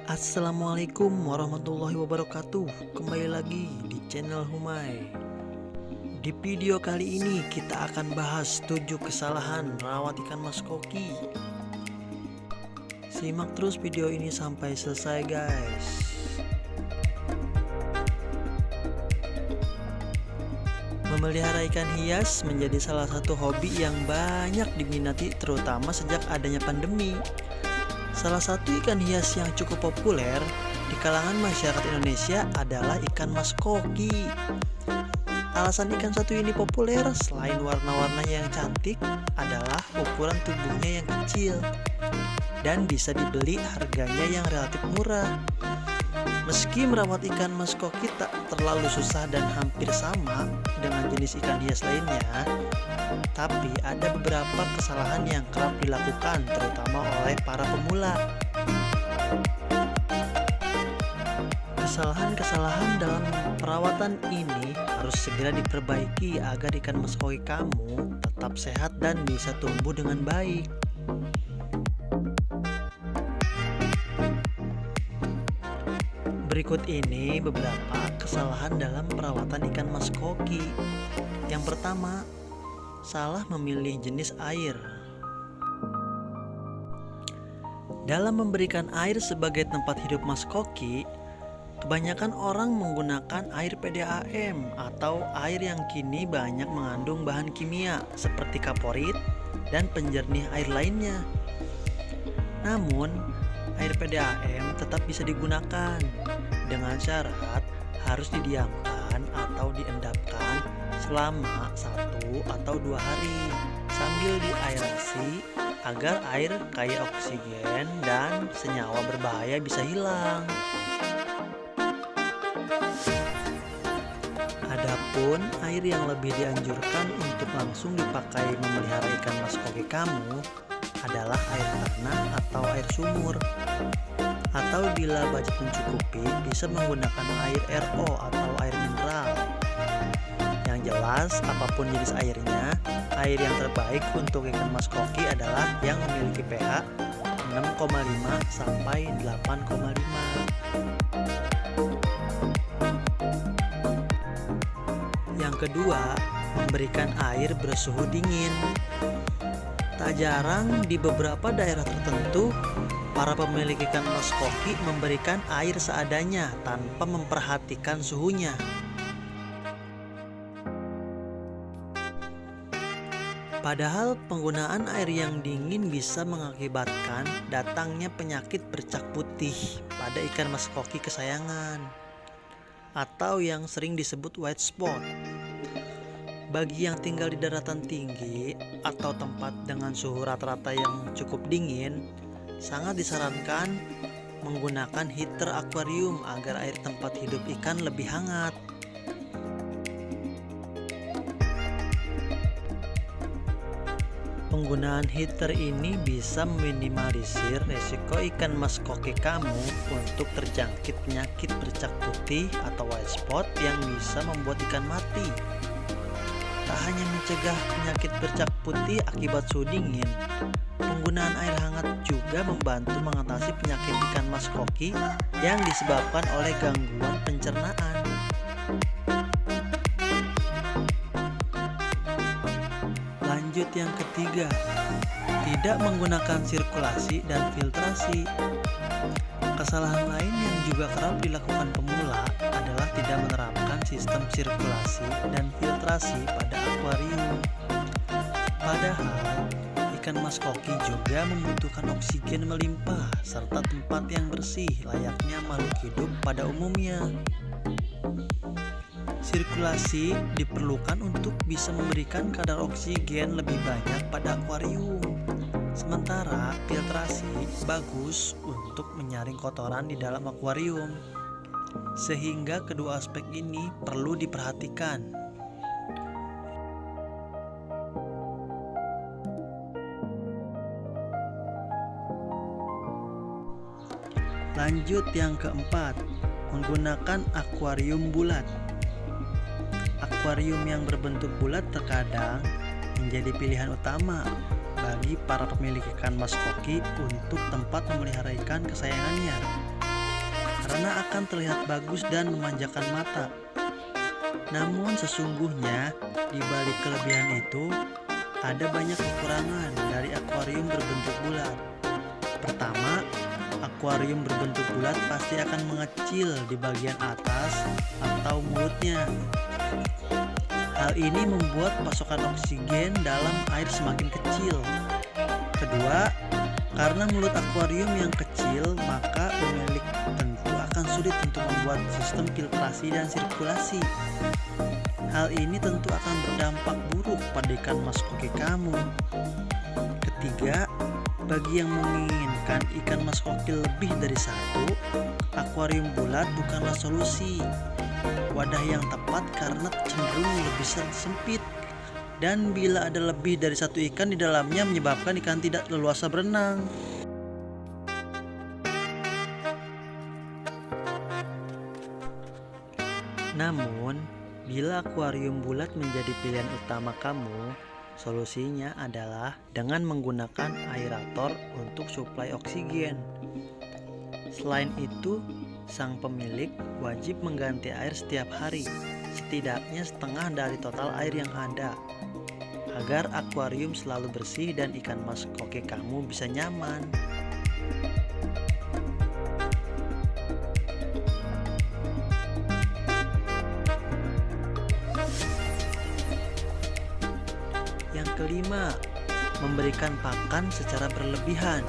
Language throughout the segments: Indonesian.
Assalamualaikum warahmatullahi wabarakatuh. Kembali lagi di channel Humay. Di video kali ini kita akan bahas 7 kesalahan merawat ikan mas koki. Simak terus video ini sampai selesai guys. Memelihara ikan hias menjadi salah satu hobi yang banyak diminati terutama sejak adanya pandemi. Salah satu ikan hias yang cukup populer di kalangan masyarakat Indonesia adalah ikan mas koki. Alasan ikan satu ini populer selain warna-warnanya yang cantik adalah ukuran tubuhnya yang kecil dan bisa dibeli harganya yang relatif murah. Meski merawat ikan mas koki tak terlalu susah dan hampir sama dengan jenis ikan hias lainnya, tapi ada beberapa kesalahan yang kerap dilakukan terutama oleh para pemula. Kesalahan-kesalahan dalam perawatan ini harus segera diperbaiki agar ikan mas koki kamu tetap sehat dan bisa tumbuh dengan baik. Berikut ini beberapa kesalahan dalam perawatan ikan mas koki. Yang pertama, salah memilih jenis air. Dalam memberikan air sebagai tempat hidup mas koki, kebanyakan orang menggunakan air PDAM atau air yang kini banyak mengandung bahan kimia seperti kaporit dan penjernih air lainnya. Namun, air PDAM tetap bisa digunakan dengan syarat harus didiamkan atau diendapkan selama 1 atau 2 hari sambil diaerasi agar air kaya oksigen dan senyawa berbahaya bisa hilang. Adapun air yang lebih dianjurkan untuk langsung dipakai memelihara ikan mas koki kamu adalah air tanah atau air sumur. Atau bila budget mencukupi, bisa menggunakan air RO atau air mineral. Yang jelas, apapun jenis airnya, air yang terbaik untuk ikan mas koki adalah yang memiliki pH 6,5 sampai 8,5. Yang kedua, memberikan air bersuhu dingin. Tak jarang di beberapa daerah tertentu, para pemilik ikan mas koki memberikan air seadanya tanpa memperhatikan suhunya. Padahal penggunaan air yang dingin bisa mengakibatkan datangnya penyakit bercak putih pada ikan mas koki kesayangan atau yang sering disebut white spot. Bagi yang tinggal di daratan tinggi atau tempat dengan suhu rata-rata yang cukup dingin, sangat disarankan menggunakan heater akuarium agar air tempat hidup ikan lebih hangat. Penggunaan heater ini bisa meminimalisir resiko ikan mas koki kamu untuk terjangkit penyakit bercak putih atau white spot yang bisa membuat ikan mati. Tak hanya mencegah penyakit bercak putih akibat suhu dingin, penggunaan air hangat juga membantu mengatasi penyakit ikan mas koki yang disebabkan oleh gangguan pencernaan. Lanjut yang ketiga, tidak menggunakan sirkulasi dan filtrasi. Kesalahan lain yang juga kerap dilakukan pemula adalah tidak menerapkan sistem sirkulasi dan filtrasi pada akuarium. Padahal ikan mas koki juga membutuhkan oksigen melimpah serta tempat yang bersih layaknya makhluk hidup pada umumnya. Sirkulasi diperlukan untuk bisa memberikan kadar oksigen lebih banyak pada akuarium. Sementara filtrasi bagus untuk menyaring kotoran di dalam akuarium. Sehingga kedua aspek ini perlu diperhatikan. Lanjut yang keempat, menggunakan akuarium bulat. Akuarium yang berbentuk bulat terkadang menjadi pilihan utama bagi para pemilik ikan mas koki untuk tempat memelihara ikan kesayangannya. karena akan terlihat bagus dan memanjakan mata. Namun sesungguhnya di balik kelebihan itu ada banyak kekurangan dari akuarium berbentuk bulat. Pertama, akuarium berbentuk bulat pasti akan mengecil di bagian atas atau mulutnya. Hal ini membuat pasokan oksigen dalam air semakin kecil. Kedua, karena mulut akuarium yang kecil, maka pemilik tentu akan sulit untuk membuat sistem filtrasi dan sirkulasi. Hal ini tentu akan berdampak buruk pada ikan mas koki kamu. Ketiga, bagi yang menginginkan ikan mas koki lebih dari satu, akuarium bulat bukanlah solusi. Wadah yang tepat karena cenderung lebih sempit, dan bila ada lebih dari satu ikan di dalamnya menyebabkan ikan tidak leluasa berenang. Namun, bila akuarium bulat menjadi pilihan utama kamu, solusinya adalah dengan menggunakan aerator untuk suplai oksigen. Selain itu, sang pemilik wajib mengganti air setiap hari, setidaknya setengah dari total air yang ada, agar akuarium selalu bersih dan ikan mas koki kamu bisa nyaman. Yang kelima, memberikan pakan secara berlebihan.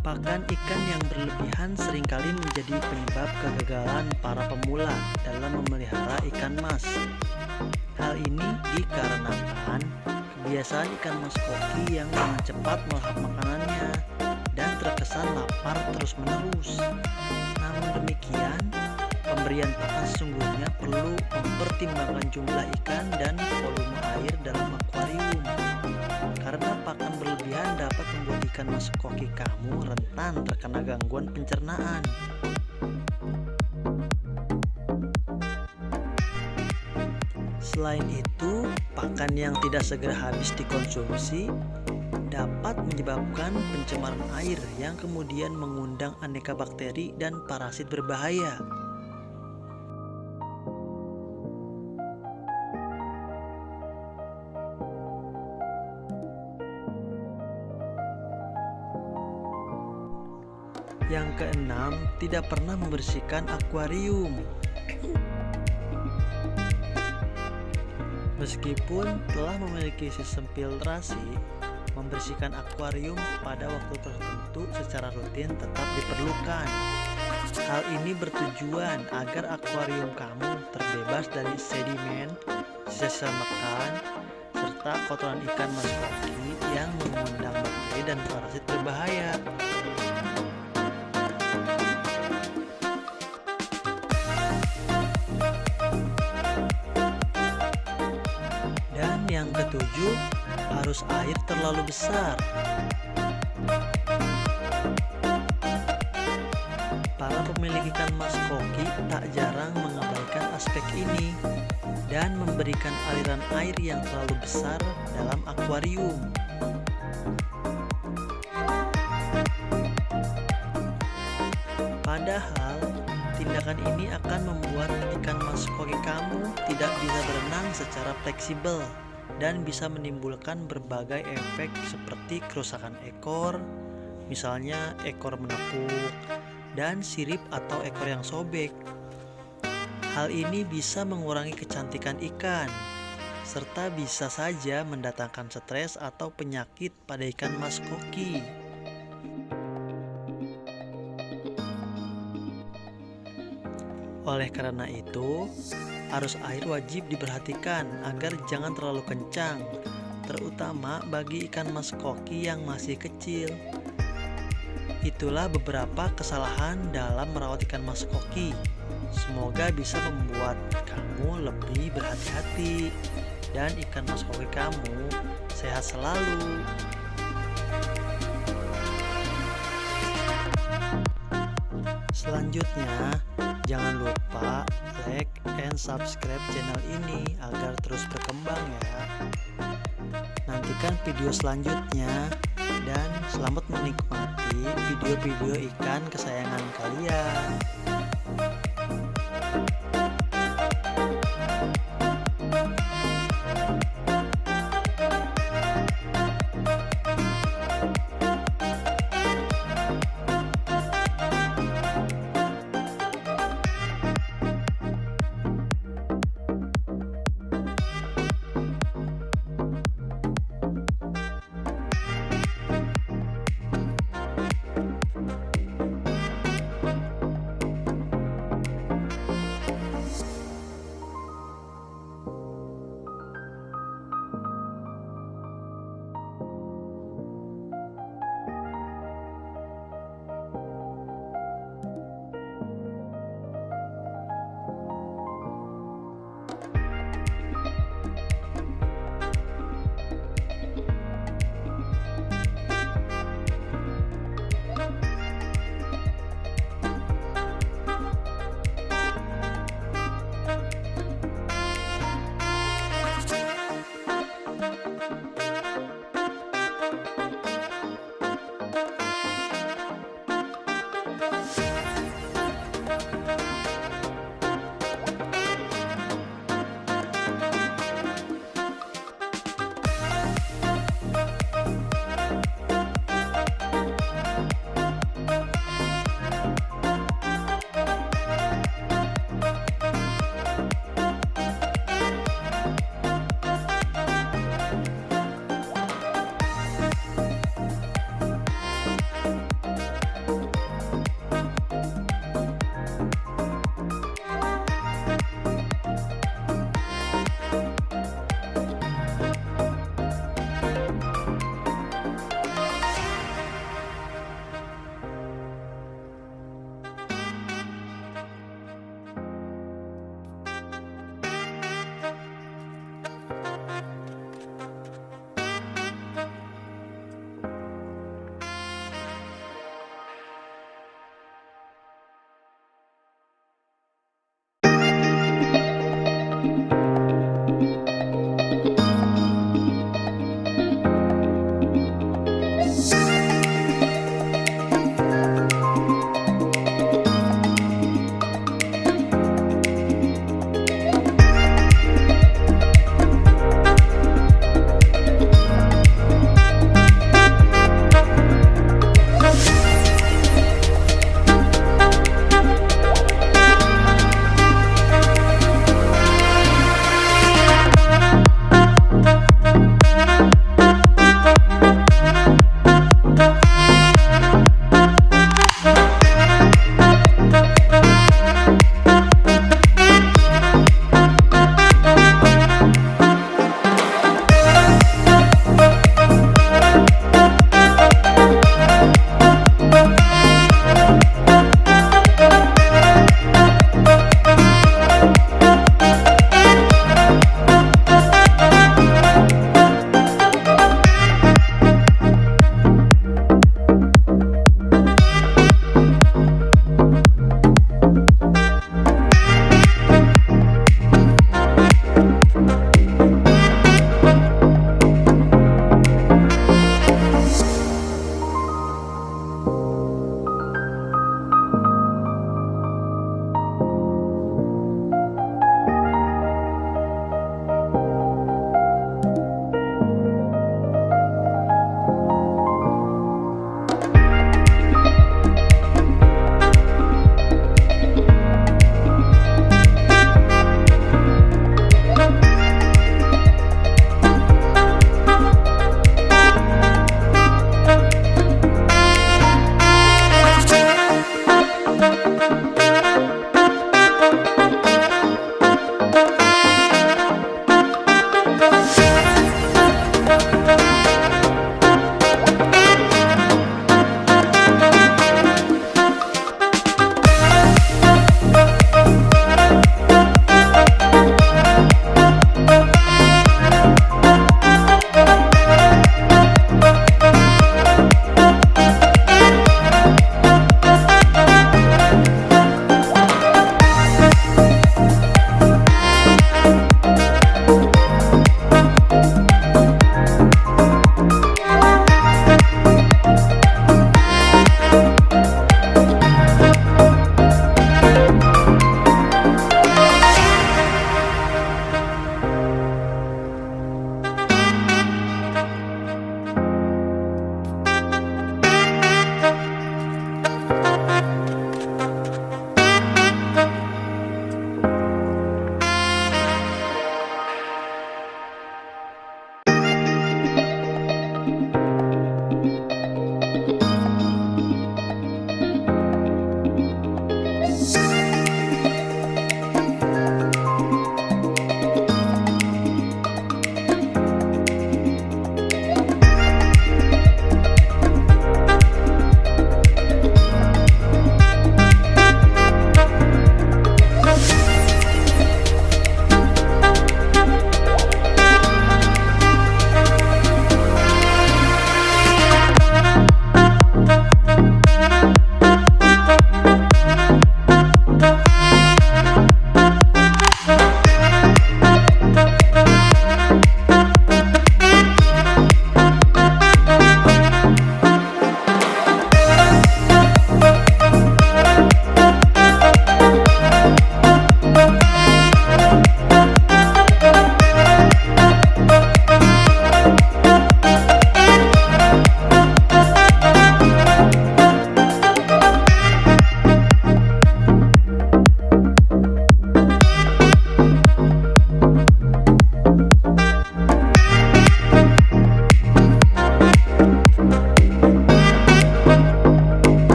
Pakan ikan yang berlebihan seringkali menjadi penyebab kegagalan para pemula dalam memelihara ikan mas. Hal ini dikarenakan kebiasaan ikan mas koki yang dengan cepat melahap makanannya dan terkesan lapar terus-menerus. Namun demikian, pemberian pakan sesungguhnya perlu mempertimbangkan jumlah ikan dan volume air dalam akuarium. Karena pakan berlebihan dapat membuat ikan mas koki kamu rentan terkena gangguan pencernaan. Selain itu, pakan yang tidak segera habis dikonsumsi dapat menyebabkan pencemaran air yang kemudian mengundang aneka bakteri dan parasit berbahaya. Yang keenam, tidak pernah membersihkan akuarium. Meskipun telah memiliki sistem filtrasi, membersihkan akuarium pada waktu tertentu secara rutin tetap diperlukan. Hal ini bertujuan agar akuarium kamu terbebas dari sedimen, sisa-sisa makan, serta kotoran ikan mas koki yang mengundang bakteri dan parasit berbahaya. Yang ketujuh, arus air terlalu besar. Para pemilik ikan mas koki tak jarang mengabaikan aspek ini dan memberikan aliran air yang terlalu besar dalam akuarium. Padahal, tindakan ini akan membuat ikan mas koki kamu tidak bisa berenang secara fleksibel dan bisa menimbulkan berbagai efek seperti kerusakan ekor, misalnya ekor menepuk, dan sirip atau ekor yang sobek. Hal ini bisa mengurangi kecantikan ikan, serta bisa saja mendatangkan stres atau penyakit pada ikan mas koki. Oleh karena itu, arus air wajib diperhatikan agar jangan terlalu kencang, terutama bagi ikan mas koki yang masih kecil. Itulah beberapa kesalahan dalam merawat ikan mas koki. Semoga bisa membuat kamu lebih berhati-hati dan ikan mas koki kamu sehat selalu. Selanjutnya, jangan lupa like and subscribe channel ini agar terus berkembang ya. Nanti nantikan video selanjutnya dan selamat menikmati video-video ikan kesayangan kalian.